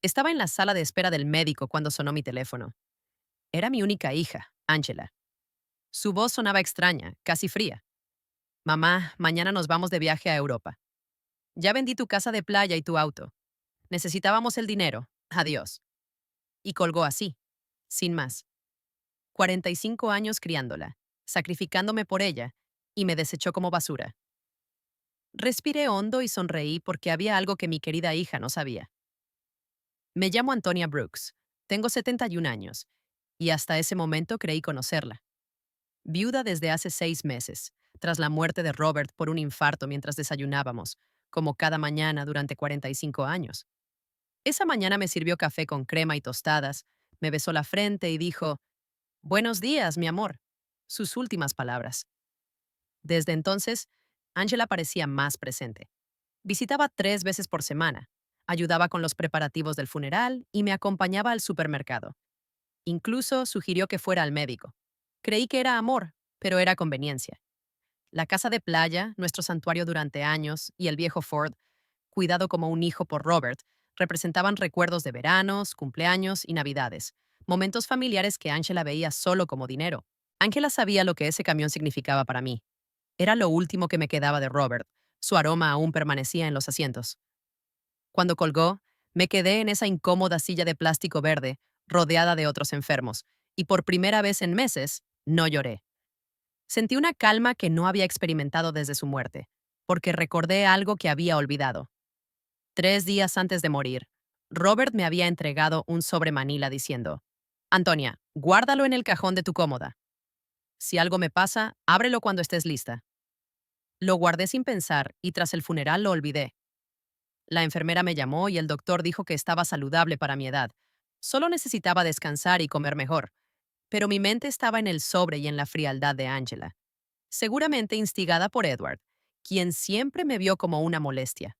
Estaba en la sala de espera del médico cuando sonó mi teléfono. Era mi única hija, Angela. Su voz sonaba extraña, casi fría. Mamá, mañana nos vamos de viaje a Europa. Ya vendí tu casa de playa y tu auto. Necesitábamos el dinero. Adiós. Y colgó así, sin más. 45 años criándola, sacrificándome por ella, y me desechó como basura. Respiré hondo y sonreí porque había algo que mi querida hija no sabía. Me llamo Antonia Brooks. Tengo 71 años, y hasta ese momento creí conocerla. Viuda desde hace 6 meses, tras la muerte de Robert por un infarto mientras desayunábamos, como cada mañana durante 45 años. Esa mañana me sirvió café con crema y tostadas, me besó la frente y dijo, «Buenos días, mi amor», sus últimas palabras. Desde entonces, Angela parecía más presente. Visitaba 3 veces por semana, ayudaba con los preparativos del funeral y me acompañaba al supermercado. Incluso sugirió que fuera al médico. Creí que era amor, pero era conveniencia. La casa de playa, nuestro santuario durante años, y el viejo Ford, cuidado como un hijo por Robert, representaban recuerdos de veranos, cumpleaños y navidades, momentos familiares que Angela veía solo como dinero. Angela sabía lo que ese camión significaba para mí. Era lo último que me quedaba de Robert. Su aroma aún permanecía en los asientos. Cuando colgó, me quedé en esa incómoda silla de plástico verde, rodeada de otros enfermos, y por primera vez en meses, no lloré. Sentí una calma que no había experimentado desde su muerte, porque recordé algo que había olvidado. 3 días antes de morir, Robert me había entregado un sobre Manila diciendo, «Antonia, guárdalo en el cajón de tu cómoda. Si algo me pasa, ábrelo cuando estés lista». Lo guardé sin pensar y tras el funeral lo olvidé. La enfermera me llamó y el doctor dijo que estaba saludable para mi edad. Solo necesitaba descansar y comer mejor. Pero mi mente estaba en el sobre y en la frialdad de Angela, seguramente instigada por Edward, quien siempre me vio como una molestia.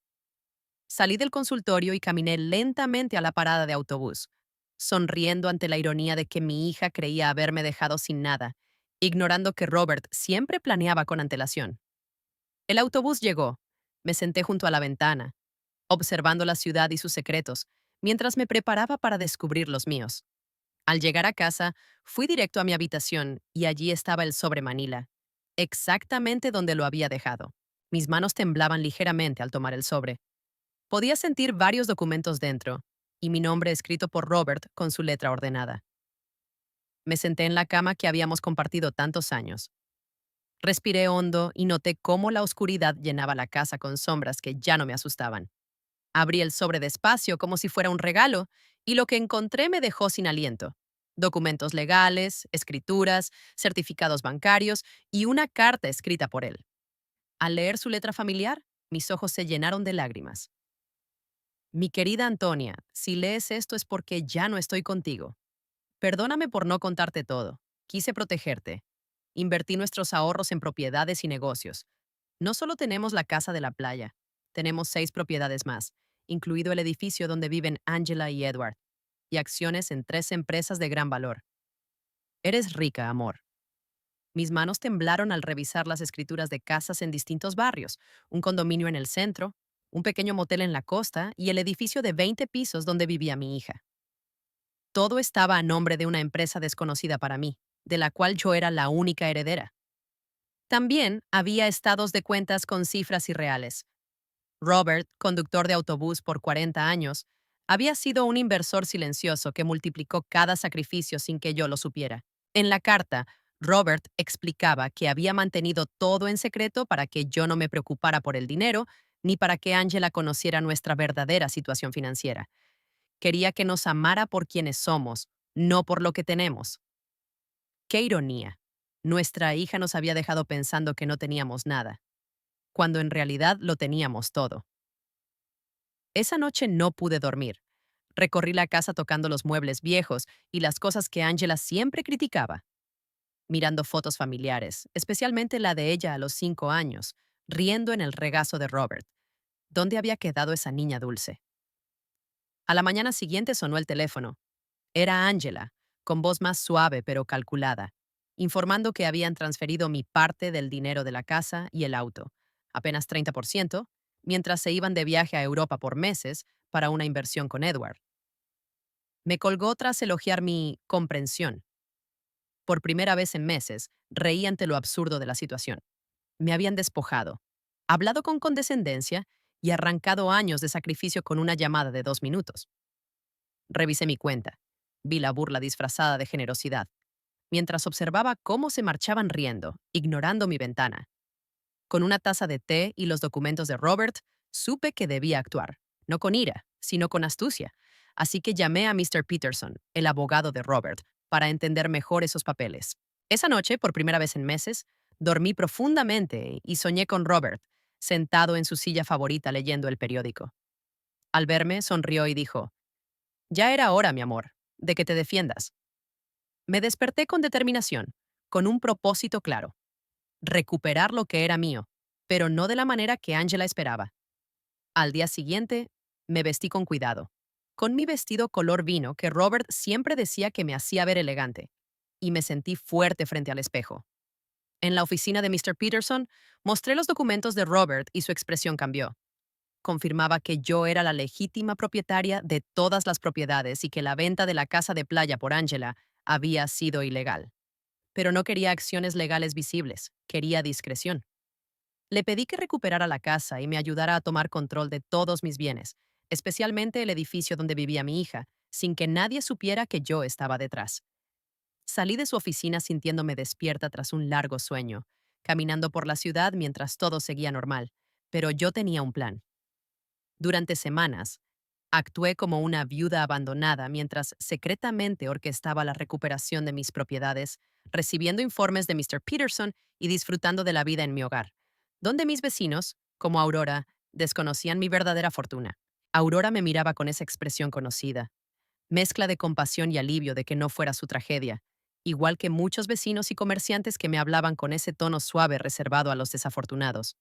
Salí del consultorio y caminé lentamente a la parada de autobús, sonriendo ante la ironía de que mi hija creía haberme dejado sin nada, ignorando que Robert siempre planeaba con antelación. El autobús llegó. Me senté junto a la ventana, observando la ciudad y sus secretos, mientras me preparaba para descubrir los míos. Al llegar a casa, fui directo a mi habitación y allí estaba el sobre Manila, exactamente donde lo había dejado. Mis manos temblaban ligeramente al tomar el sobre. Podía sentir varios documentos dentro, y mi nombre escrito por Robert con su letra ordenada. Me senté en la cama que habíamos compartido tantos años. Respiré hondo y noté cómo la oscuridad llenaba la casa con sombras que ya no me asustaban. Abrí el sobre despacio como si fuera un regalo, y lo que encontré me dejó sin aliento. Documentos legales, escrituras, certificados bancarios y una carta escrita por él. Al leer su letra familiar, mis ojos se llenaron de lágrimas. Mi querida Antonia, si lees esto es porque ya no estoy contigo. Perdóname por no contarte todo. Quise protegerte. Invertí nuestros ahorros en propiedades y negocios. No solo tenemos la casa de la playa, tenemos 6 propiedades más, incluido el edificio donde viven Angela y Edward, y acciones en 3 empresas de gran valor. Eres rica, amor. Mis manos temblaron al revisar las escrituras de casas en distintos barrios, un condominio en el centro, un pequeño motel en la costa y el edificio de 20 pisos donde vivía mi hija. Todo estaba a nombre de una empresa desconocida para mí, de la cual yo era la única heredera. También había estados de cuentas con cifras irreales. Robert, conductor de autobús por 40 años, había sido un inversor silencioso que multiplicó cada sacrificio sin que yo lo supiera. En la carta, Robert explicaba que había mantenido todo en secreto para que yo no me preocupara por el dinero, ni para que Angela conociera nuestra verdadera situación financiera. Quería que nos amara por quienes somos, no por lo que tenemos. ¡Qué ironía! Nuestra hija nos había dejado pensando que no teníamos nada, cuando en realidad lo teníamos todo. Esa noche no pude dormir. Recorrí la casa tocando los muebles viejos y las cosas que Angela siempre criticaba, mirando fotos familiares, especialmente la de ella a los 5 años, riendo en el regazo de Robert. ¿Dónde había quedado esa niña dulce? A la mañana siguiente sonó el teléfono. Era Angela, con voz más suave pero calculada, informando que habían transferido mi parte del dinero de la casa y el auto, apenas 30%, mientras se iban de viaje a Europa por meses para una inversión con Edward. Me colgó tras elogiar mi comprensión. Por primera vez en meses, reí ante lo absurdo de la situación. Me habían despojado, hablado con condescendencia y arrancado años de sacrificio con una llamada de 2 minutos. Revisé mi cuenta. Vi la burla disfrazada de generosidad, mientras observaba cómo se marchaban riendo, ignorando mi ventana. Con una taza de té y los documentos de Robert, supe que debía actuar, no con ira, sino con astucia. Así que llamé a Mr. Peterson, el abogado de Robert, para entender mejor esos papeles. Esa noche, por primera vez en meses, dormí profundamente y soñé con Robert, sentado en su silla favorita leyendo el periódico. Al verme, sonrió y dijo, «Ya era hora, mi amor, de que te defiendas». Me desperté con determinación, con un propósito claro: recuperar lo que era mío, pero no de la manera que Angela esperaba. Al día siguiente, me vestí con cuidado, con mi vestido color vino que Robert siempre decía que me hacía ver elegante, y me sentí fuerte frente al espejo. En la oficina de Mr. Peterson, mostré los documentos de Robert y su expresión cambió. Confirmaba que yo era la legítima propietaria de todas las propiedades y que la venta de la casa de playa por Angela había sido ilegal. Pero no quería acciones legales visibles, quería discreción. Le pedí que recuperara la casa y me ayudara a tomar control de todos mis bienes, especialmente el edificio donde vivía mi hija, sin que nadie supiera que yo estaba detrás. Salí de su oficina sintiéndome despierta tras un largo sueño, caminando por la ciudad mientras todo seguía normal, pero yo tenía un plan. Durante semanas, actué como una viuda abandonada mientras secretamente orquestaba la recuperación de mis propiedades, recibiendo informes de Mr. Peterson y disfrutando de la vida en mi hogar, donde mis vecinos, como Aurora, desconocían mi verdadera fortuna. Aurora me miraba con esa expresión conocida, mezcla de compasión y alivio de que no fuera su tragedia, igual que muchos vecinos y comerciantes que me hablaban con ese tono suave reservado a los desafortunados.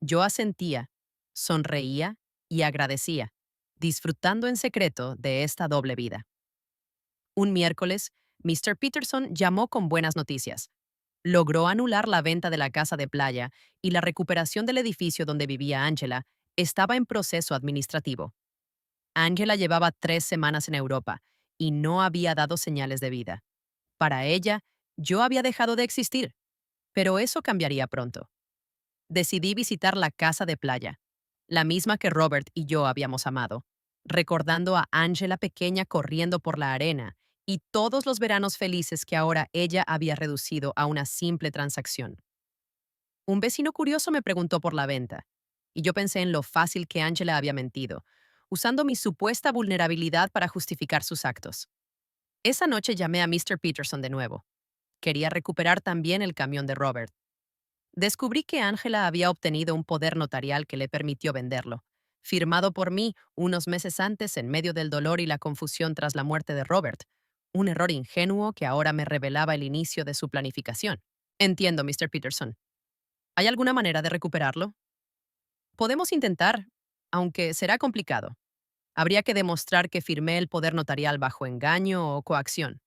Yo asentía, sonreía y agradecía, disfrutando en secreto de esta doble vida. Un miércoles, Mr. Peterson llamó con buenas noticias. Logró anular la venta de la casa de playa y la recuperación del edificio donde vivía Angela estaba en proceso administrativo. Angela llevaba 3 semanas en Europa y no había dado señales de vida. Para ella, yo había dejado de existir, pero eso cambiaría pronto. Decidí visitar la casa de playa, la misma que Robert y yo habíamos amado, recordando a Angela pequeña corriendo por la arena y todos los veranos felices que ahora ella había reducido a una simple transacción. Un vecino curioso me preguntó por la venta, y yo pensé en lo fácil que Angela había mentido, usando mi supuesta vulnerabilidad para justificar sus actos. Esa noche llamé a Mr. Peterson de nuevo. Quería recuperar también el camión de Robert. Descubrí que Angela había obtenido un poder notarial que le permitió venderlo, firmado por mí unos meses antes en medio del dolor y la confusión tras la muerte de Robert, un error ingenuo que ahora me revelaba el inicio de su planificación. Entiendo, Mr. Peterson. ¿Hay alguna manera de recuperarlo? Podemos intentar, aunque será complicado. Habría que demostrar que firmé el poder notarial bajo engaño o coacción.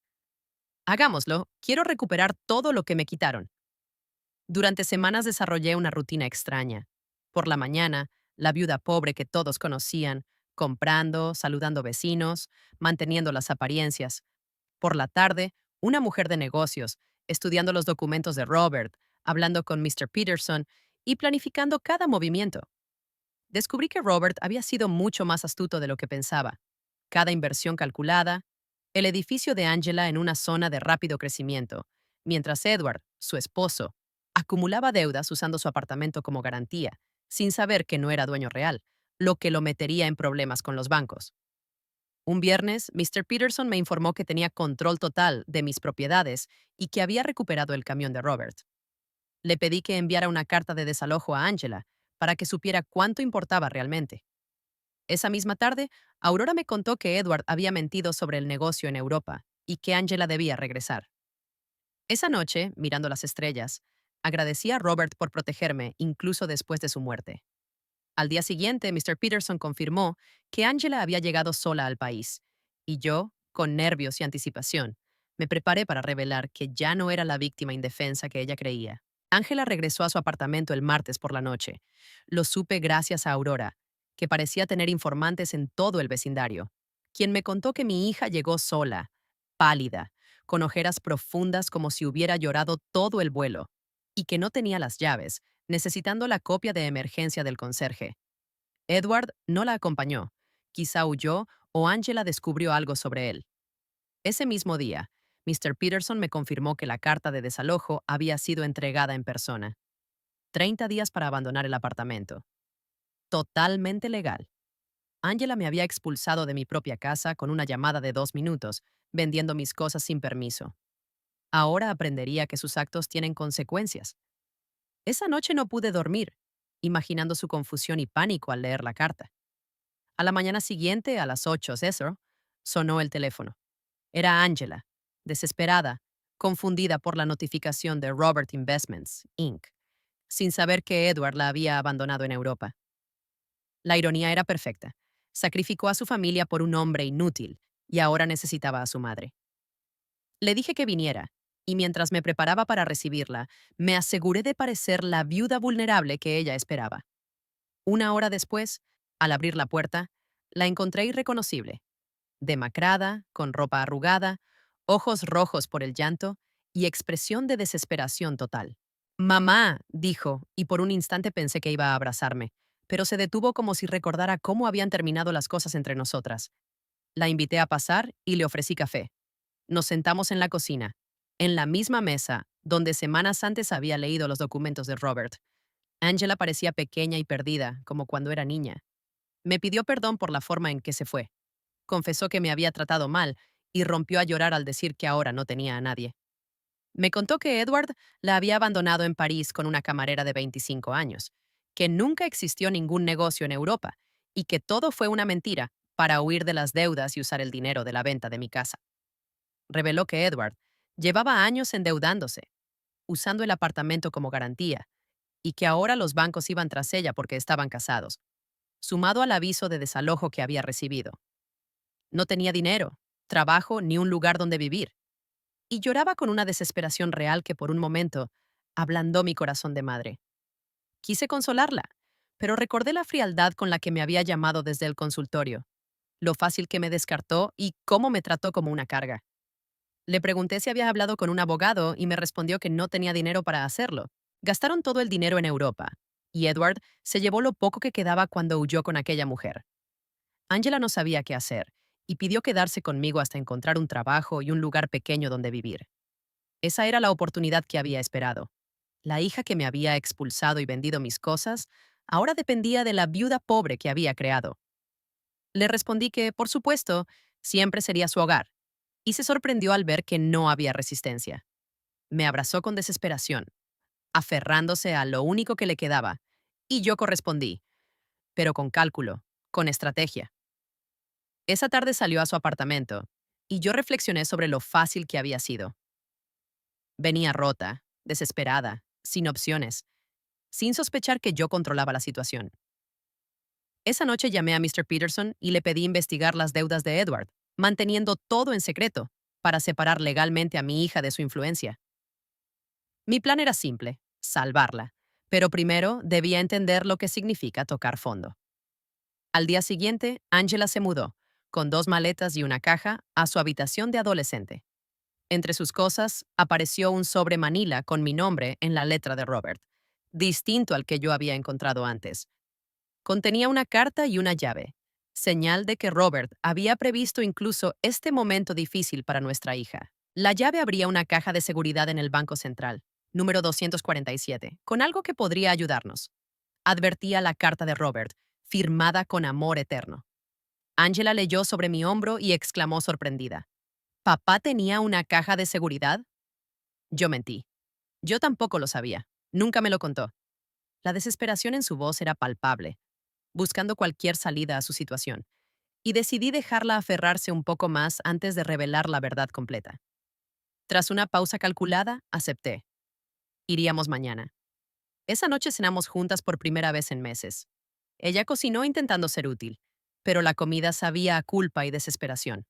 Hagámoslo, quiero recuperar todo lo que me quitaron. Durante semanas desarrollé una rutina extraña. Por la mañana, la viuda pobre que todos conocían, comprando, saludando vecinos, manteniendo las apariencias. Por la tarde, una mujer de negocios, estudiando los documentos de Robert, hablando con Mr. Peterson y planificando cada movimiento. Descubrí que Robert había sido mucho más astuto de lo que pensaba. Cada inversión calculada, el edificio de Angela en una zona de rápido crecimiento, mientras Edward, su esposo, acumulaba deudas usando su apartamento como garantía, sin saber que no era dueño real, lo que lo metería en problemas con los bancos. Un viernes, Mr. Peterson me informó que tenía control total de mis propiedades y que había recuperado el camión de Robert. Le pedí que enviara una carta de desalojo a Angela para que supiera cuánto importaba realmente. Esa misma tarde, Aurora me contó que Edward había mentido sobre el negocio en Europa y que Angela debía regresar. Esa noche, mirando las estrellas, agradecí a Robert por protegerme incluso después de su muerte. Al día siguiente, Mr. Peterson confirmó que Angela había llegado sola al país, y yo, con nervios y anticipación, me preparé para revelar que ya no era la víctima indefensa que ella creía. Angela regresó a su apartamento el martes por la noche. Lo supe gracias a Aurora, que parecía tener informantes en todo el vecindario, quien me contó que mi hija llegó sola, pálida, con ojeras profundas como si hubiera llorado todo el vuelo, y que no tenía las llaves, necesitando la copia de emergencia del conserje. Edward no la acompañó. Quizá huyó o Angela descubrió algo sobre él. Ese mismo día, Mr. Peterson me confirmó que la carta de desalojo había sido entregada en persona. 30 días para abandonar el apartamento. Totalmente legal. Angela me había expulsado de mi propia casa con una llamada de 2 minutos, vendiendo mis cosas sin permiso. Ahora aprendería que sus actos tienen consecuencias. Esa noche no pude dormir, imaginando su confusión y pánico al leer la carta. A la mañana siguiente, a las 8, sonó el teléfono. Era Angela, desesperada, confundida por la notificación de Robert Investments, Inc., sin saber que Edward la había abandonado en Europa. La ironía era perfecta. Sacrificó a su familia por un hombre inútil y ahora necesitaba a su madre. Le dije que viniera, y mientras me preparaba para recibirla, me aseguré de parecer la viuda vulnerable que ella esperaba. Una hora después, al abrir la puerta, la encontré irreconocible, demacrada, con ropa arrugada, ojos rojos por el llanto y expresión de desesperación total. Mamá, dijo, y por un instante pensé que iba a abrazarme, pero se detuvo como si recordara cómo habían terminado las cosas entre nosotras. La invité a pasar y le ofrecí café. Nos sentamos en la cocina, en la misma mesa donde semanas antes había leído los documentos de Robert. Angela parecía pequeña y perdida, como cuando era niña. Me pidió perdón por la forma en que se fue. Confesó que me había tratado mal y rompió a llorar al decir que ahora no tenía a nadie. Me contó que Edward la había abandonado en París con una camarera de 25 años, que nunca existió ningún negocio en Europa y que todo fue una mentira para huir de las deudas y usar el dinero de la venta de mi casa. Reveló que Edward llevaba años endeudándose, usando el apartamento como garantía, y que ahora los bancos iban tras ella porque estaban casados, sumado al aviso de desalojo que había recibido. No tenía dinero, trabajo ni un lugar donde vivir, y lloraba con una desesperación real que por un momento ablandó mi corazón de madre. Quise consolarla, pero recordé la frialdad con la que me había llamado desde el consultorio, lo fácil que me descartó y cómo me trató como una carga. Le pregunté si había hablado con un abogado y me respondió que no tenía dinero para hacerlo. Gastaron todo el dinero en Europa, y Edward se llevó lo poco que quedaba cuando huyó con aquella mujer. Angela no sabía qué hacer y pidió quedarse conmigo hasta encontrar un trabajo y un lugar pequeño donde vivir. Esa era la oportunidad que había esperado. La hija que me había expulsado y vendido mis cosas ahora dependía de la viuda pobre que había creado. Le respondí que, por supuesto, siempre sería su hogar, y se sorprendió al ver que no había resistencia. Me abrazó con desesperación, aferrándose a lo único que le quedaba, y yo correspondí, pero con cálculo, con estrategia. Esa tarde salió a su apartamento, y yo reflexioné sobre lo fácil que había sido. Venía rota, desesperada, sin opciones, sin sospechar que yo controlaba la situación. Esa noche llamé a Mr. Peterson y le pedí investigar las deudas de Edward, manteniendo todo en secreto, para separar legalmente a mi hija de su influencia. Mi plan era simple, salvarla, pero primero debía entender lo que significa tocar fondo. Al día siguiente, Angela se mudó, con 2 maletas y una caja, a su habitación de adolescente. Entre sus cosas apareció un sobre Manila con mi nombre en la letra de Robert, distinto al que yo había encontrado antes. Contenía una carta y una llave, señal de que Robert había previsto incluso este momento difícil para nuestra hija. La llave abría una caja de seguridad en el Banco Central, número 247, con algo que podría ayudarnos. Advertía la carta de Robert, firmada con amor eterno. Angela leyó sobre mi hombro y exclamó sorprendida. ¿Papá tenía una caja de seguridad? Yo mentí. Yo tampoco lo sabía. Nunca me lo contó. La desesperación en su voz era palpable, buscando cualquier salida a su situación, y decidí dejarla aferrarse un poco más antes de revelar la verdad completa. Tras una pausa calculada, acepté. Iríamos mañana. Esa noche cenamos juntas por primera vez en meses. Ella cocinó intentando ser útil, pero la comida sabía a culpa y desesperación.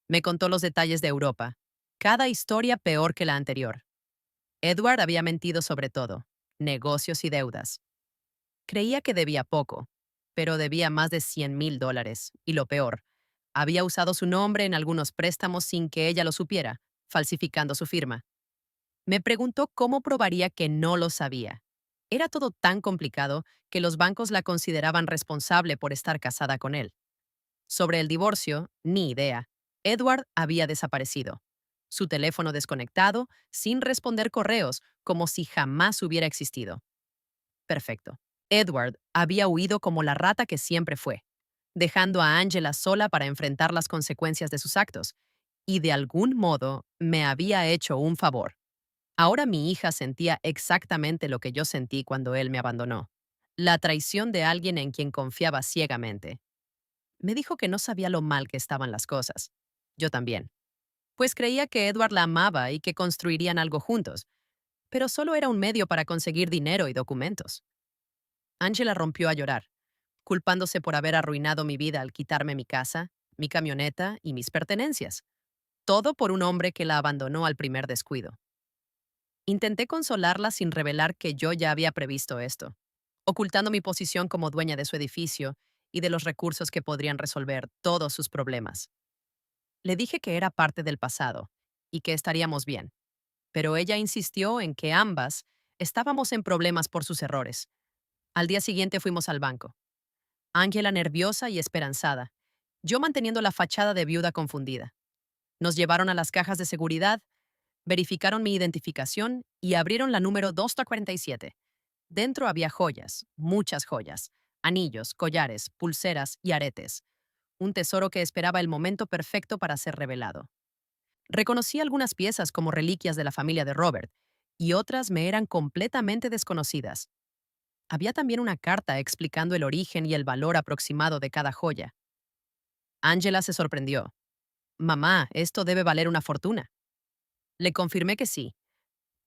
Me contó los detalles de Europa, cada historia peor que la anterior. Edward había mentido sobre todo, negocios y deudas. Creía que debía poco, pero debía más de $100,000, y lo peor, Había usado su nombre en algunos préstamos sin que ella lo supiera, falsificando su firma. Me preguntó cómo probaría que no lo sabía. Era todo tan complicado que los bancos la consideraban responsable por estar casada con él. Sobre el divorcio, ni idea. Edward había desaparecido. Su teléfono desconectado, sin responder correos, como si jamás hubiera existido. Perfecto. Edward había huido como la rata que siempre fue, dejando a Angela sola para enfrentar las consecuencias de sus actos, y de algún modo me había hecho un favor. Ahora mi hija sentía exactamente lo que yo sentí cuando él me abandonó. La traición de alguien en quien confiaba ciegamente. Me dijo que no sabía lo mal que estaban las cosas. Yo también. Pues creía que Edward la amaba y que construirían algo juntos, pero solo era un medio para conseguir dinero y documentos. Angela rompió a llorar, culpándose por haber arruinado mi vida al quitarme mi casa, mi camioneta y mis pertenencias. Todo por un hombre que la abandonó al primer descuido. Intenté consolarla sin revelar que yo ya había previsto esto, ocultando mi posición como dueña de su edificio y de los recursos que podrían resolver todos sus problemas. Le dije que era parte del pasado y que estaríamos bien, pero ella insistió en que ambas estábamos en problemas por sus errores. Al día siguiente fuimos al banco. Ángela nerviosa y esperanzada, yo manteniendo la fachada de viuda confundida. Nos llevaron a las cajas de seguridad, verificaron mi identificación y abrieron la número 247. Dentro había joyas, muchas joyas, anillos, collares, pulseras y aretes. Un tesoro que esperaba el momento perfecto para ser revelado. Reconocí algunas piezas como reliquias de la familia de Robert, y otras me eran completamente desconocidas. Había también una carta explicando el origen y el valor aproximado de cada joya. Angela se sorprendió. Mamá, esto debe valer una fortuna. Le confirmé que sí.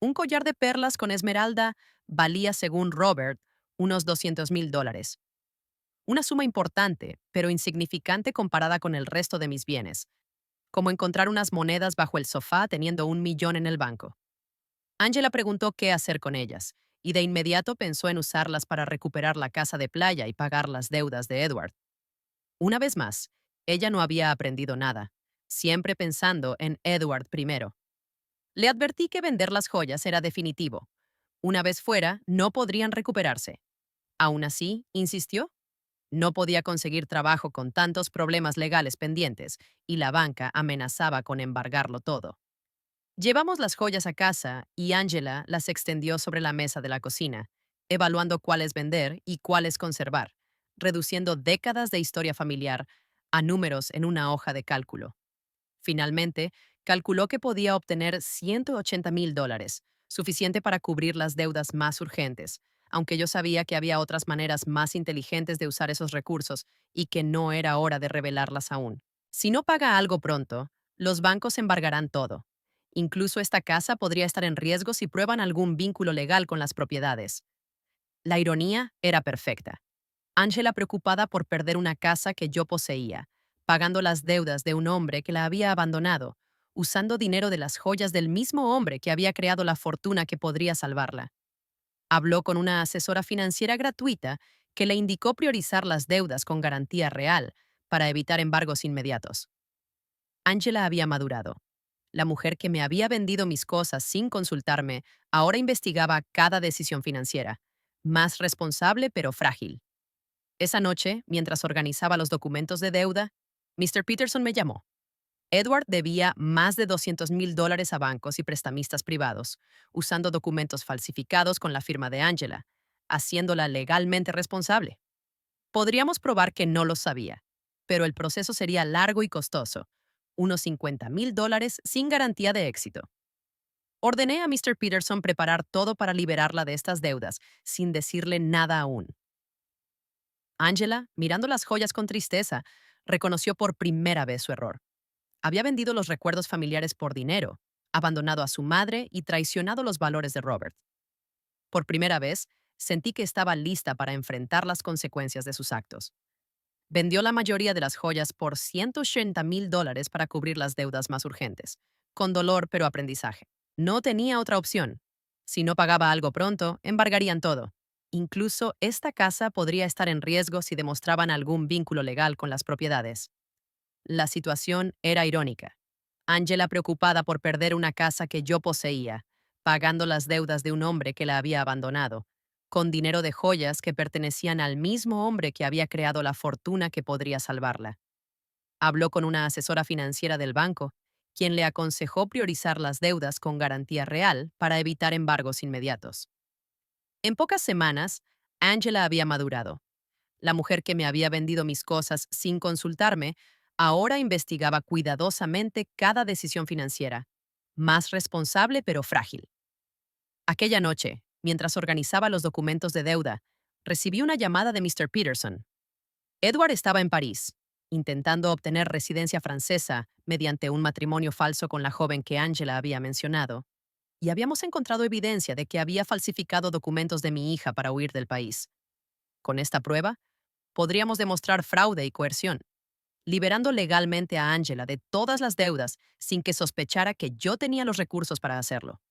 Un collar de perlas con esmeralda valía, según Robert, unos $200,000. Una suma importante, pero insignificante comparada con el resto de mis bienes, como encontrar unas monedas bajo el sofá teniendo 1 millón en el banco. Angela preguntó qué hacer con ellas, y de inmediato pensó en usarlas para recuperar la casa de playa y pagar las deudas de Edward. Una vez más, ella no había aprendido nada, siempre pensando en Edward primero. Le advertí que vender las joyas era definitivo. Una vez fuera, no podrían recuperarse. Aún así, insistió, no podía conseguir trabajo con tantos problemas legales pendientes, y la banca amenazaba con embargarlo todo. Llevamos las joyas a casa y Angela las extendió sobre la mesa de la cocina, evaluando cuáles vender y cuáles conservar, reduciendo décadas de historia familiar a números en una hoja de cálculo. Finalmente, calculó que podía obtener $180,000, suficiente para cubrir las deudas más urgentes, aunque yo sabía que había otras maneras más inteligentes de usar esos recursos y que no era hora de revelarlas aún. Si no paga algo pronto, los bancos embargarán todo. Incluso esta casa podría estar en riesgo si prueban algún vínculo legal con las propiedades. La ironía era perfecta. Angela preocupada por perder una casa que yo poseía, pagando las deudas de un hombre que la había abandonado, usando dinero de las joyas del mismo hombre que había creado la fortuna que podría salvarla. Habló con una asesora financiera gratuita que le indicó priorizar las deudas con garantía real para evitar embargos inmediatos. Angela había madurado. La mujer que me había vendido mis cosas sin consultarme ahora investigaba cada decisión financiera, más responsable pero frágil. Esa noche, mientras organizaba los documentos de deuda, Mr. Peterson me llamó. Edward debía más de $200,000 a bancos y prestamistas privados, usando documentos falsificados con la firma de Angela, haciéndola legalmente responsable. Podríamos probar que no lo sabía, pero el proceso sería largo y costoso, unos $50,000 sin garantía de éxito. Ordené a Mr. Peterson preparar todo para liberarla de estas deudas, sin decirle nada aún. Angela, mirando las joyas con tristeza, reconoció por primera vez su error. Había vendido los recuerdos familiares por dinero, abandonado a su madre y traicionado los valores de Robert. Por primera vez, sentí que estaba lista para enfrentar las consecuencias de sus actos. Vendió la mayoría de las joyas por $180,000 para cubrir las deudas más urgentes, con dolor pero aprendizaje. No tenía otra opción. Si no pagaba algo pronto, embargarían todo. Incluso esta casa podría estar en riesgo si demostraban algún vínculo legal con las propiedades. La situación era irónica. Angela, preocupada por perder una casa que yo poseía, pagando las deudas de un hombre que la había abandonado, con dinero de joyas que pertenecían al mismo hombre que había creado la fortuna que podría salvarla. Habló con una asesora financiera del banco, quien le aconsejó priorizar las deudas con garantía real para evitar embargos inmediatos. En pocas semanas, Angela había madurado. La mujer que me había vendido mis cosas sin consultarme ahora investigaba cuidadosamente cada decisión financiera, más responsable pero frágil. Aquella noche, mientras organizaba los documentos de deuda, recibí una llamada de Mr. Peterson. Edward estaba en París, intentando obtener residencia francesa mediante un matrimonio falso con la joven que Angela había mencionado, y habíamos encontrado evidencia de que había falsificado documentos de mi hija para huir del país. Con esta prueba, podríamos demostrar fraude y coerción, liberando legalmente a Angela de todas las deudas sin que sospechara que yo tenía los recursos para hacerlo.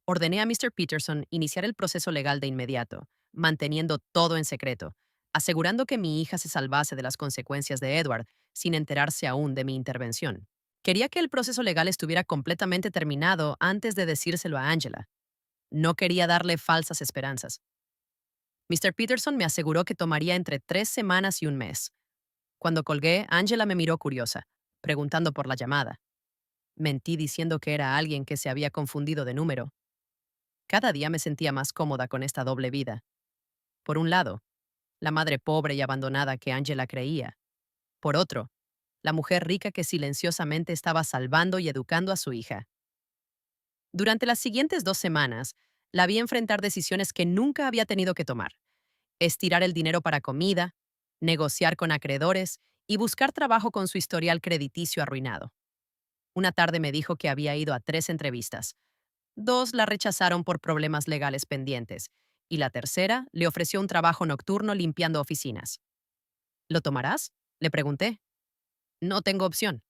Ordené a Mr. Peterson iniciar el proceso legal de inmediato, manteniendo todo en secreto, asegurando que mi hija se salvase de las consecuencias de Edward sin enterarse aún de mi intervención. Quería que el proceso legal estuviera completamente terminado antes de decírselo a Angela. No quería darle falsas esperanzas. Mr. Peterson me aseguró que tomaría entre 3 semanas y un mes. Cuando colgué, Angela me miró curiosa, preguntando por la llamada. Mentí diciendo que era alguien que se había confundido de número. Cada día me sentía más cómoda con esta doble vida. Por un lado, la madre pobre y abandonada que Angela creía. Por otro, la mujer rica que silenciosamente estaba salvando y educando a su hija. Durante las siguientes 2 semanas, la vi enfrentar decisiones que nunca había tenido que tomar. Estirar el dinero para comida, negociar con acreedores y buscar trabajo con su historial crediticio arruinado. Una tarde me dijo que había ido a 3 entrevistas. 2 la rechazaron por problemas legales pendientes, y la tercera le ofreció un trabajo nocturno limpiando oficinas. ¿Lo tomarás? Le pregunté. No tengo opción.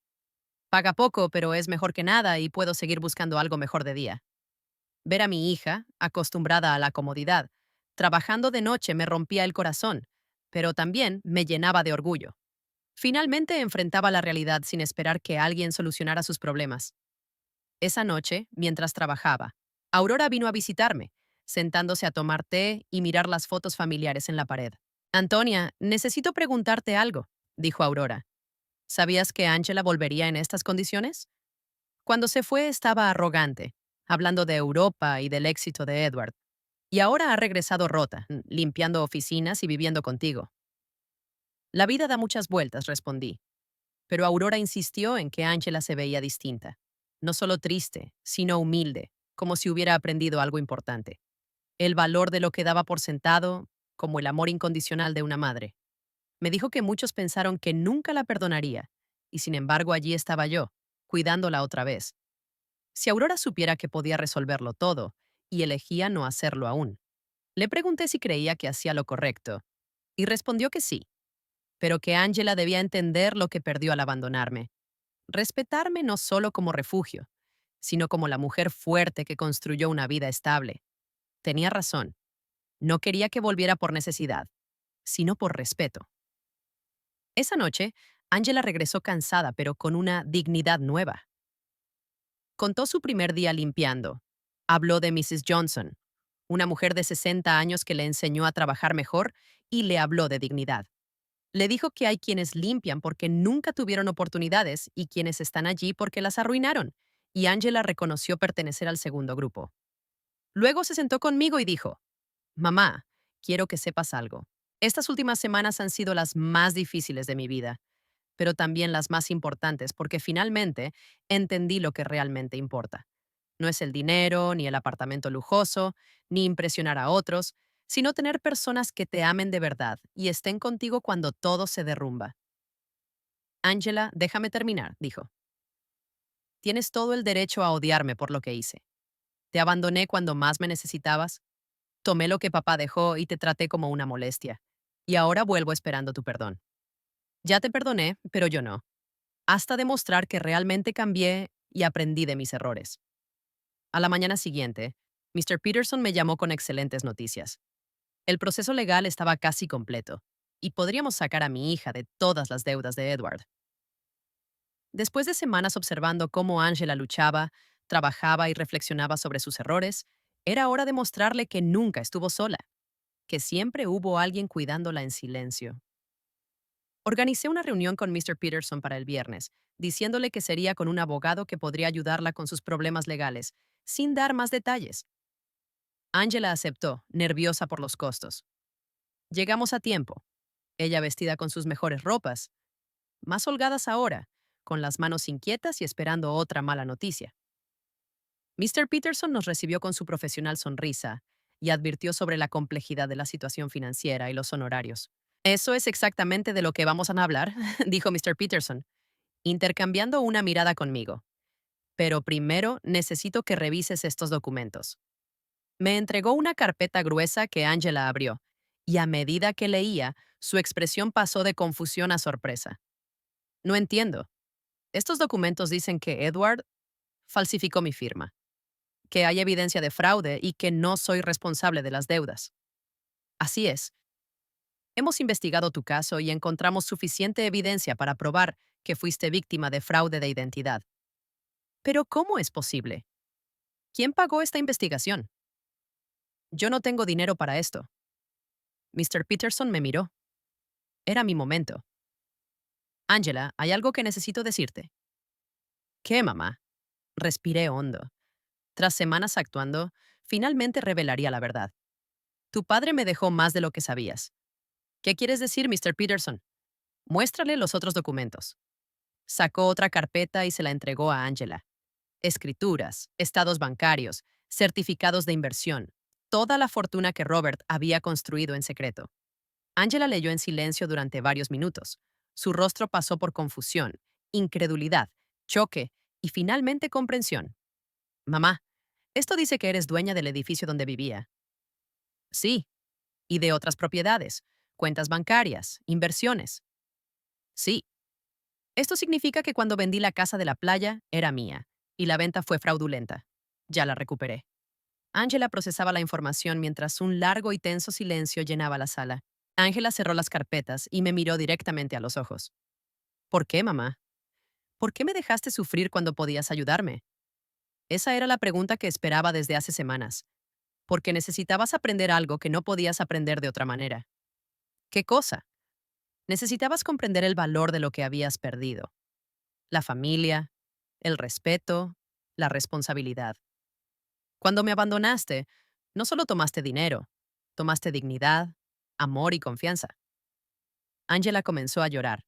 Paga poco, pero es mejor que nada y puedo seguir buscando algo mejor de día. Ver a mi hija, acostumbrada a la comodidad, trabajando de noche me rompía el corazón, pero también me llenaba de orgullo. Finalmente enfrentaba la realidad sin esperar que alguien solucionara sus problemas. Esa noche, mientras trabajaba, Aurora vino a visitarme, sentándose a tomar té y mirar las fotos familiares en la pared. Antonia, necesito preguntarte algo, dijo Aurora. ¿Sabías que Angela volvería en estas condiciones? Cuando se fue estaba arrogante, hablando de Europa y del éxito de Edward. Y ahora ha regresado rota, limpiando oficinas y viviendo contigo. La vida da muchas vueltas, respondí. Pero Aurora insistió en que Angela se veía distinta. No solo triste, sino humilde, como si hubiera aprendido algo importante. El valor de lo que daba por sentado, como el amor incondicional de una madre. Me dijo que muchos pensaron que nunca la perdonaría, y sin embargo allí estaba yo, cuidándola otra vez. Si Aurora supiera que podía resolverlo todo, y elegía no hacerlo aún. Le pregunté si creía que hacía lo correcto, y respondió que sí, pero que Angela debía entender lo que perdió al abandonarme. Respetarme no solo como refugio, sino como la mujer fuerte que construyó una vida estable. Tenía razón. No quería que volviera por necesidad, sino por respeto. Esa noche, Angela regresó cansada pero con una dignidad nueva. Contó su primer día limpiando. Habló de Mrs. Johnson, una mujer de 60 años que le enseñó a trabajar mejor y le habló de dignidad. Le dijo que hay quienes limpian porque nunca tuvieron oportunidades y quienes están allí porque las arruinaron, y Angela reconoció pertenecer al segundo grupo. Luego se sentó conmigo y dijo, Mamá, quiero que sepas algo. Estas últimas semanas han sido las más difíciles de mi vida, pero también las más importantes porque finalmente entendí lo que realmente importa. No es el dinero, ni el apartamento lujoso, ni impresionar a otros, sino tener personas que te amen de verdad y estén contigo cuando todo se derrumba. Angela, déjame terminar, dijo. Tienes todo el derecho a odiarme por lo que hice. Te abandoné cuando más me necesitabas. Tomé lo que papá dejó y te traté como una molestia. Y ahora vuelvo esperando tu perdón. Ya te perdoné, pero yo no. Hasta demostrar que realmente cambié y aprendí de mis errores. A la mañana siguiente, Mr. Peterson me llamó con excelentes noticias. El proceso legal estaba casi completo, y podríamos sacar a mi hija de todas las deudas de Edward. Después de semanas observando cómo Angela luchaba, trabajaba y reflexionaba sobre sus errores, era hora de mostrarle que nunca estuvo sola, que siempre hubo alguien cuidándola en silencio. Organicé una reunión con Mr. Peterson para el viernes, diciéndole que sería con un abogado que podría ayudarla con sus problemas legales, sin dar más detalles. Angela aceptó, nerviosa por los costos. Llegamos a tiempo, ella vestida con sus mejores ropas, más holgadas ahora, con las manos inquietas y esperando otra mala noticia. Mr. Peterson nos recibió con su profesional sonrisa y advirtió sobre la complejidad de la situación financiera y los honorarios. Eso es exactamente de lo que vamos a hablar, dijo Mr. Peterson, intercambiando una mirada conmigo. Pero primero necesito que revises estos documentos. Me entregó una carpeta gruesa que Angela abrió, y a medida que leía, su expresión pasó de confusión a sorpresa. No entiendo. Estos documentos dicen que Edward falsificó mi firma, que hay evidencia de fraude y que no soy responsable de las deudas. Así es. Hemos investigado tu caso y encontramos suficiente evidencia para probar que fuiste víctima de fraude de identidad. Pero ¿cómo es posible? ¿Quién pagó esta investigación? Yo no tengo dinero para esto. Mr. Peterson me miró. Era mi momento. Angela, hay algo que necesito decirte. ¿Qué, mamá? Respiré hondo. Tras semanas actuando, finalmente revelaría la verdad. Tu padre me dejó más de lo que sabías. ¿Qué quieres decir, Mr. Peterson? Muéstrale los otros documentos. Sacó otra carpeta y se la entregó a Angela. Escrituras, estados bancarios, certificados de inversión, toda la fortuna que Robert había construido en secreto. Angela leyó en silencio durante varios minutos. Su rostro pasó por confusión, incredulidad, choque y finalmente comprensión. Mamá, esto dice que eres dueña del edificio donde vivía. Sí, y de otras propiedades, cuentas bancarias, inversiones. Sí, esto significa que cuando vendí la casa de la playa era mía, y la venta fue fraudulenta. Ya la recuperé. Angela procesaba la información mientras un largo y tenso silencio llenaba la sala. Ángela cerró las carpetas y me miró directamente a los ojos. ¿Por qué, mamá? ¿Por qué me dejaste sufrir cuando podías ayudarme? Esa era la pregunta que esperaba desde hace semanas. Porque necesitabas aprender algo que no podías aprender de otra manera. ¿Qué cosa? Necesitabas comprender el valor de lo que habías perdido. La familia, el respeto, la responsabilidad. Cuando me abandonaste, no solo tomaste dinero, tomaste dignidad, amor y confianza. Angela comenzó a llorar,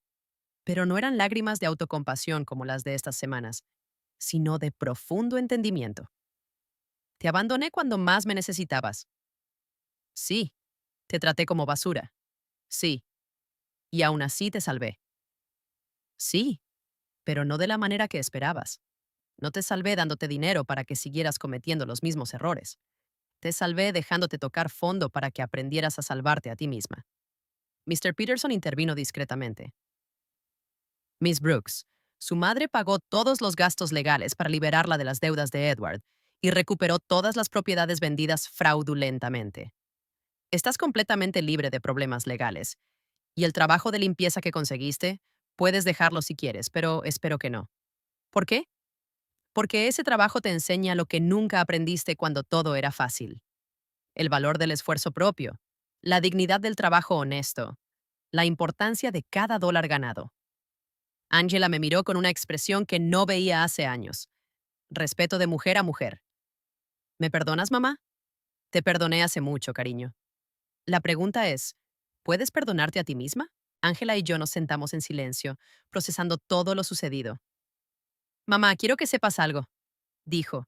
pero no eran lágrimas de autocompasión como las de estas semanas, sino de profundo entendimiento. Te abandoné cuando más me necesitabas. Sí, te traté como basura. Sí, y aún así te salvé. Sí, pero no de la manera que esperabas. No te salvé dándote dinero para que siguieras cometiendo los mismos errores. Te salvé dejándote tocar fondo para que aprendieras a salvarte a ti misma. Mr. Peterson intervino discretamente. Miss Brooks, su madre pagó todos los gastos legales para liberarla de las deudas de Edward y recuperó todas las propiedades vendidas fraudulentamente. Estás completamente libre de problemas legales. Y el trabajo de limpieza que conseguiste, puedes dejarlo si quieres, pero espero que no. ¿Por qué? Porque ese trabajo te enseña lo que nunca aprendiste cuando todo era fácil. El valor del esfuerzo propio, la dignidad del trabajo honesto, la importancia de cada dólar ganado. Angela me miró con una expresión que no veía hace años. Respeto de mujer a mujer. ¿Me perdonas, mamá? Te perdoné hace mucho, cariño. La pregunta es, ¿puedes perdonarte a ti misma? Ángela y yo nos sentamos en silencio, procesando todo lo sucedido. Mamá, quiero que sepas algo, dijo.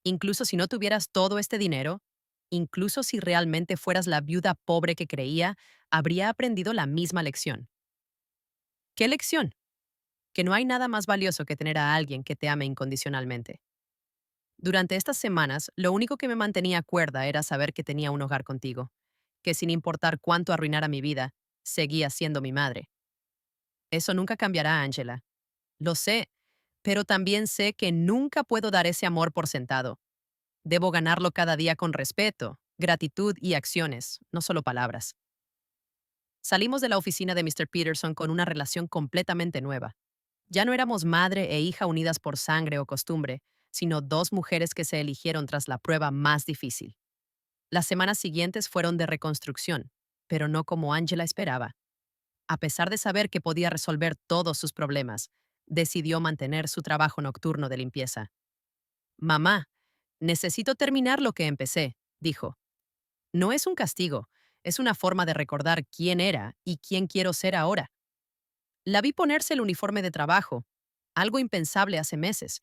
Incluso si no tuvieras todo este dinero, incluso si realmente fueras la viuda pobre que creía, habría aprendido la misma lección. ¿Qué lección? Que no hay nada más valioso que tener a alguien que te ame incondicionalmente. Durante estas semanas, lo único que me mantenía cuerda era saber que tenía un hogar contigo, que sin importar cuánto arruinara mi vida, seguía siendo mi madre. Eso nunca cambiará, Angela. Lo sé, pero también sé que nunca puedo dar ese amor por sentado. Debo ganarlo cada día con respeto, gratitud y acciones, no solo palabras. Salimos de la oficina de Mr. Peterson con una relación completamente nueva. Ya no éramos madre e hija unidas por sangre o costumbre, sino dos mujeres que se eligieron tras la prueba más difícil. Las semanas siguientes fueron de reconstrucción, pero no como Angela esperaba. A pesar de saber que podía resolver todos sus problemas, decidió mantener su trabajo nocturno de limpieza. Mamá, necesito terminar lo que empecé, dijo. No es un castigo, es una forma de recordar quién era y quién quiero ser ahora. La vi ponerse el uniforme de trabajo, algo impensable hace meses,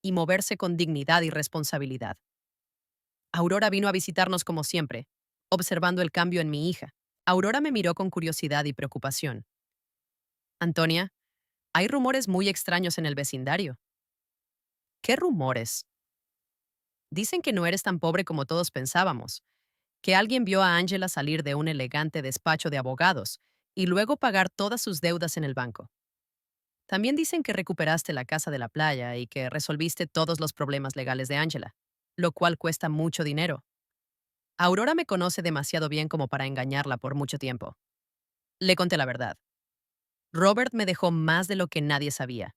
y moverse con dignidad y responsabilidad. Aurora vino a visitarnos como siempre, observando el cambio en mi hija. Aurora me miró con curiosidad y preocupación. Antonia, hay rumores muy extraños en el vecindario. ¿Qué rumores? Dicen que no eres tan pobre como todos pensábamos, que alguien vio a Angela salir de un elegante despacho de abogados y luego pagar todas sus deudas en el banco. También dicen que recuperaste la casa de la playa y que resolviste todos los problemas legales de Angela, lo cual cuesta mucho dinero. Aurora me conoce demasiado bien como para engañarla por mucho tiempo. Le conté la verdad. Robert me dejó más de lo que nadie sabía,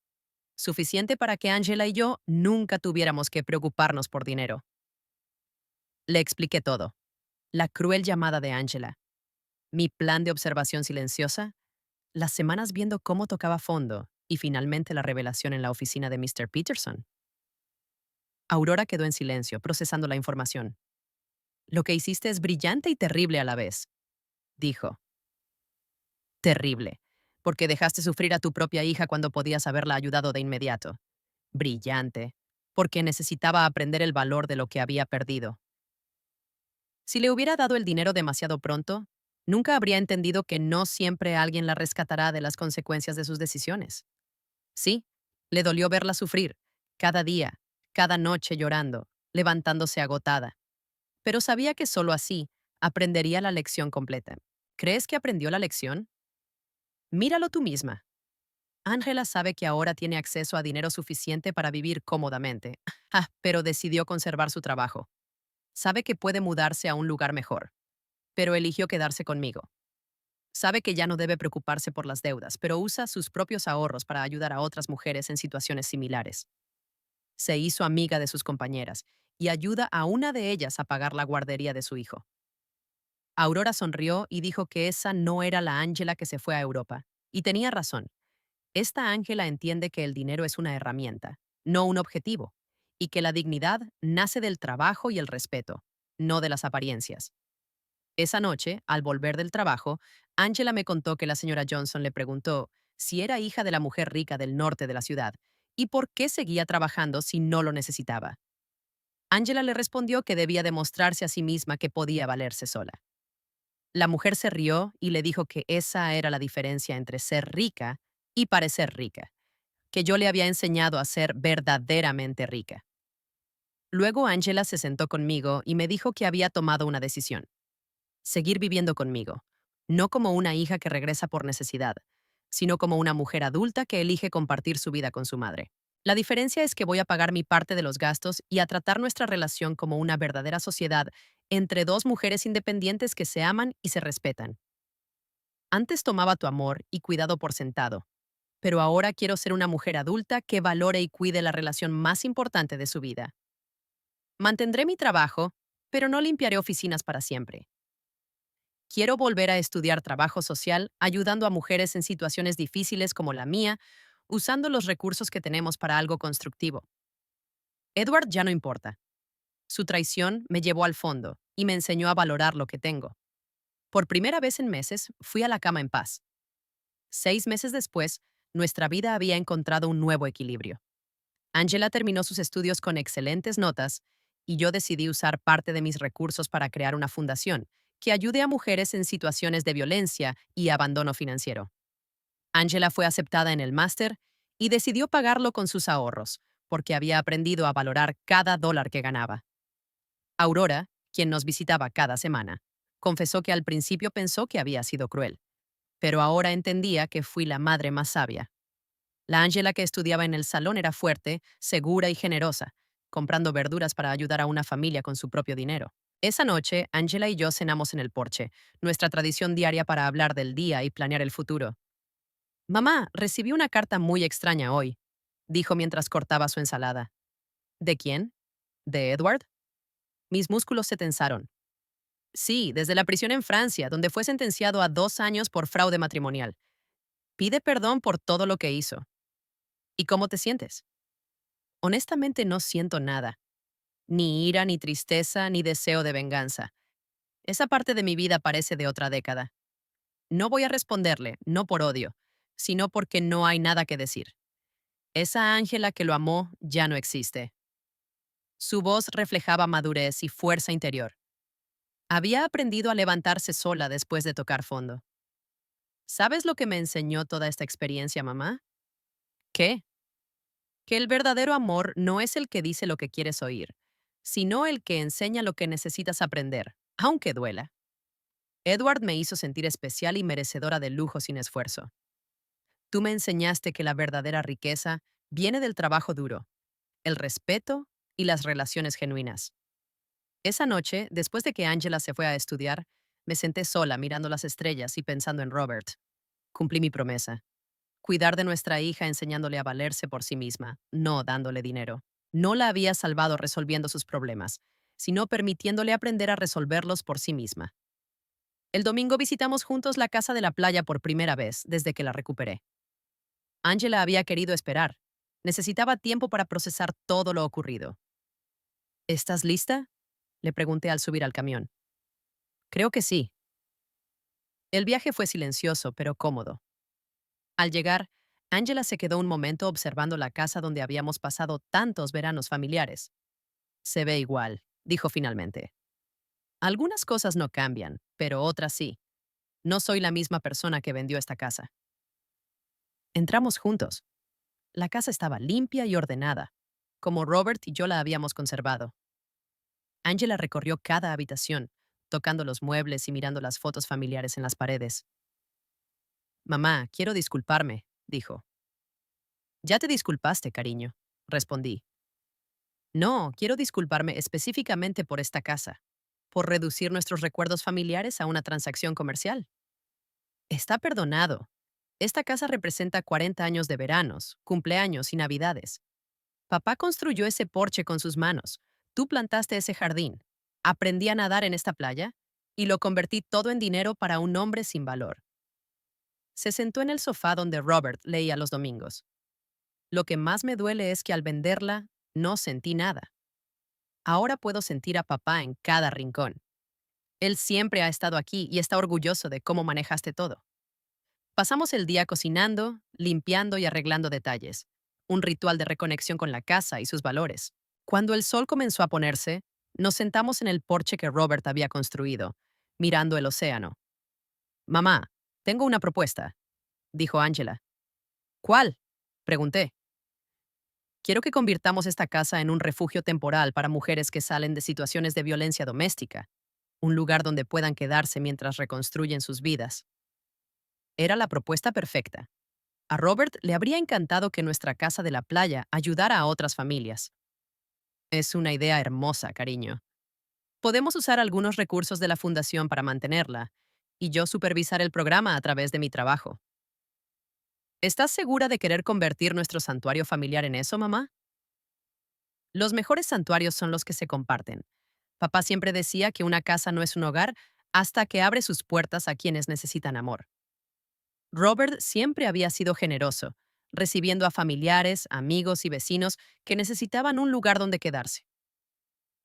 suficiente para que Angela y yo nunca tuviéramos que preocuparnos por dinero. Le expliqué todo. La cruel llamada de Angela, mi plan de observación silenciosa, las semanas viendo cómo tocaba fondo y finalmente la revelación en la oficina de Mr. Peterson. Aurora quedó en silencio, procesando la información. Lo que hiciste es brillante y terrible a la vez, dijo. Terrible, porque dejaste sufrir a tu propia hija cuando podías haberla ayudado de inmediato. Brillante, porque necesitaba aprender el valor de lo que había perdido. Si le hubiera dado el dinero demasiado pronto, nunca habría entendido que no siempre alguien la rescatará de las consecuencias de sus decisiones. Sí, le dolió verla sufrir, cada día, cada noche llorando, levantándose agotada. Pero sabía que solo así aprendería la lección completa. ¿Crees que aprendió la lección? Míralo tú misma. Ángela sabe que ahora tiene acceso a dinero suficiente para vivir cómodamente, pero decidió conservar su trabajo. Sabe que puede mudarse a un lugar mejor, pero eligió quedarse conmigo. Sabe que ya no debe preocuparse por las deudas, pero usa sus propios ahorros para ayudar a otras mujeres en situaciones similares. Se hizo amiga de sus compañeras y ayuda a una de ellas a pagar la guardería de su hijo. Aurora sonrió y dijo que esa no era la Ángela que se fue a Europa. Y tenía razón. Esta Ángela entiende que el dinero es una herramienta, no un objetivo, y que la dignidad nace del trabajo y el respeto, no de las apariencias. Esa noche, al volver del trabajo, Angela me contó que la señora Johnson le preguntó si era hija de la mujer rica del norte de la ciudad y por qué seguía trabajando si no lo necesitaba. Angela le respondió que debía demostrarse a sí misma que podía valerse sola. La mujer se rió y le dijo que esa era la diferencia entre ser rica y parecer rica, que yo le había enseñado a ser verdaderamente rica. Luego Angela se sentó conmigo y me dijo que había tomado una decisión: seguir viviendo conmigo, no como una hija que regresa por necesidad, sino como una mujer adulta que elige compartir su vida con su madre. La diferencia es que voy a pagar mi parte de los gastos y a tratar nuestra relación como una verdadera sociedad entre dos mujeres independientes que se aman y se respetan. Antes tomaba tu amor y cuidado por sentado, pero ahora quiero ser una mujer adulta que valore y cuide la relación más importante de su vida. Mantendré mi trabajo, pero no limpiaré oficinas para siempre. Quiero volver a estudiar trabajo social ayudando a mujeres en situaciones difíciles como la mía, usando los recursos que tenemos para algo constructivo. Edward ya no importa. Su traición me llevó al fondo y me enseñó a valorar lo que tengo. Por primera vez en meses, fui a la cama en paz. 6 meses después, nuestra vida había encontrado un nuevo equilibrio. Angela terminó sus estudios con excelentes notas y yo decidí usar parte de mis recursos para crear una fundación que ayude a mujeres en situaciones de violencia y abandono financiero. Angela fue aceptada en el máster y decidió pagarlo con sus ahorros, porque había aprendido a valorar cada dólar que ganaba. Aurora, quien nos visitaba cada semana, confesó que al principio pensó que había sido cruel, pero ahora entendía que fui la madre más sabia. La Angela que estudiaba en el salón era fuerte, segura y generosa, comprando verduras para ayudar a una familia con su propio dinero. Esa noche, Angela y yo cenamos en el porche, nuestra tradición diaria para hablar del día y planear el futuro. Mamá, recibí una carta muy extraña hoy, dijo mientras cortaba su ensalada. ¿De quién? ¿De Edward? Mis músculos se tensaron. Sí, desde la prisión en Francia, donde fue sentenciado a 2 años por fraude matrimonial. Pide perdón por todo lo que hizo. ¿Y cómo te sientes? Honestamente no siento nada. Ni ira, ni tristeza, ni deseo de venganza. Esa parte de mi vida parece de otra década. No voy a responderle, no por odio, sino porque no hay nada que decir. Esa Ángela que lo amó ya no existe. Su voz reflejaba madurez y fuerza interior. Había aprendido a levantarse sola después de tocar fondo. ¿Sabes lo que me enseñó toda esta experiencia, mamá? ¿Qué? Que el verdadero amor no es el que dice lo que quieres oír, sino el que enseña lo que necesitas aprender, aunque duela. Edward me hizo sentir especial y merecedora de lujo sin esfuerzo. Tú me enseñaste que la verdadera riqueza viene del trabajo duro, el respeto y las relaciones genuinas. Esa noche, después de que Angela se fue a estudiar, me senté sola mirando las estrellas y pensando en Robert. Cumplí mi promesa. Cuidar de nuestra hija enseñándole a valerse por sí misma, no dándole dinero. No la había salvado resolviendo sus problemas, sino permitiéndole aprender a resolverlos por sí misma. El domingo visitamos juntos la casa de la playa por primera vez desde que la recuperé. Angela había querido esperar. Necesitaba tiempo para procesar todo lo ocurrido. ¿Estás lista? Le pregunté al subir al camión. Creo que sí. El viaje fue silencioso, pero cómodo. Al llegar, Angela se quedó un momento observando la casa donde habíamos pasado tantos veranos familiares. Se ve igual, dijo finalmente. Algunas cosas no cambian, pero otras sí. No soy la misma persona que vendió esta casa. Entramos juntos. La casa estaba limpia y ordenada, como Robert y yo la habíamos conservado. Angela recorrió cada habitación, tocando los muebles y mirando las fotos familiares en las paredes. Mamá, quiero disculparme, dijo. Ya te disculpaste, cariño, respondí. No, quiero disculparme específicamente por esta casa, por reducir nuestros recuerdos familiares a una transacción comercial. Está perdonado. Esta casa representa 40 años de veranos, cumpleaños y navidades. Papá construyó ese porche con sus manos. Tú plantaste ese jardín. Aprendí a nadar en esta playa y lo convertí todo en dinero para un hombre sin valor. Se sentó en el sofá donde Robert leía los domingos. Lo que más me duele es que al venderla no sentí nada. Ahora puedo sentir a papá en cada rincón. Él siempre ha estado aquí y está orgulloso de cómo manejaste todo. Pasamos el día cocinando, limpiando y arreglando detalles. Un ritual de reconexión con la casa y sus valores. Cuando el sol comenzó a ponerse, nos sentamos en el porche que Robert había construido, mirando el océano. Mamá, tengo una propuesta, dijo Angela. ¿Cuál? Pregunté. Quiero que convirtamos esta casa en un refugio temporal para mujeres que salen de situaciones de violencia doméstica, un lugar donde puedan quedarse mientras reconstruyen sus vidas. Era la propuesta perfecta. A Robert le habría encantado que nuestra casa de la playa ayudara a otras familias. Es una idea hermosa, cariño. Podemos usar algunos recursos de la fundación para mantenerla, y yo supervisar el programa a través de mi trabajo. ¿Estás segura de querer convertir nuestro santuario familiar en eso, mamá? Los mejores santuarios son los que se comparten. Papá siempre decía que una casa no es un hogar hasta que abre sus puertas a quienes necesitan amor. Robert siempre había sido generoso, recibiendo a familiares, amigos y vecinos que necesitaban un lugar donde quedarse.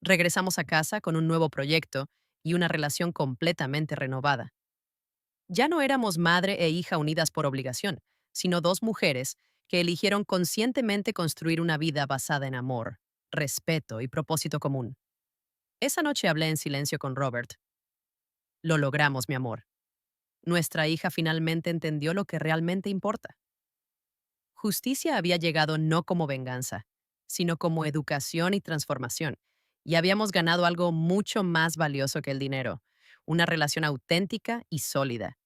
Regresamos a casa con un nuevo proyecto y una relación completamente renovada. Ya no éramos madre e hija unidas por obligación, sino dos mujeres que eligieron conscientemente construir una vida basada en amor, respeto y propósito común. Esa noche hablé en silencio con Robert. Lo logramos, mi amor. Nuestra hija finalmente entendió lo que realmente importa. Justicia había llegado no como venganza, sino como educación y transformación, y habíamos ganado algo mucho más valioso que el dinero, una relación auténtica y sólida.